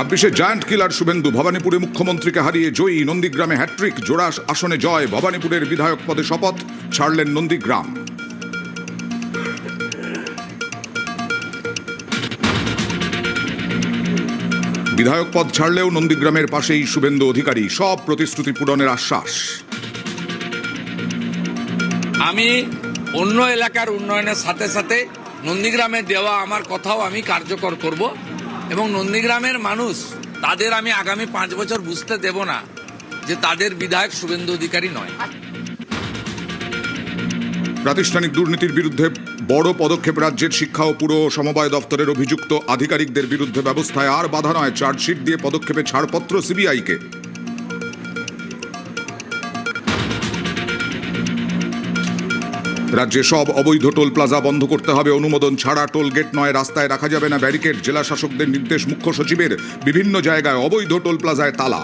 26-এ giant killer Suvendu. ভবানীপুরে মুখ্যমন্ত্রীকে হারিয়ে জয়ী। নন্দীগ্রামে হ্যাট্রিক। জোড়া আসনে জয়। ভবানীপুরের বিধায়ক পদে শপথ ছাড়লেন নন্দীগ্রাম। বিধায়ক পদ ছাড়লেও নন্দীগ্রামের পাশেই শুভেন্দু অধিকারী। সব প্রতিশ্রুতি পূরণের আশ্বাস। আমি অন্য এলাকার উন্নয়নের সাথে সাথে নন্দীগ্রামে দেওয়া আমার কথাও আমি কার্যকর করব এবং নন্দীগ্রামের মানুষ তাদের আমি আগামী 5 বছর বুঝতে দেব না যে তাদের বিধায়ক শুভেন্দু অধিকারী নয়। প্রাতিষ্ঠানিক দুর্নীতির বিরুদ্ধে বড় পদক্ষেপ। রাজ্যের শিক্ষা ও পুর সমবায় দপ্তরের অভিযুক্ত আধিকারিকদের বিরুদ্ধে ব্যবস্থায় আর বাধা নয়। চার্জশিট দিয়ে পদক্ষেপে ছাড়পত্র সিবিআইকে। রাজ্যে সব অবৈধ টোল প্লাজা বন্ধ করতে হবে। অনুমোদন ছাড়া টোল গেট নয়, রাস্তায় রাখা যাবে না ব্যারিকেড। জেলা শাসকদের নির্দেশ মুখ্য সচিবের। বিভিন্ন জায়গায় অবৈধ টোল প্লাজায় তালা।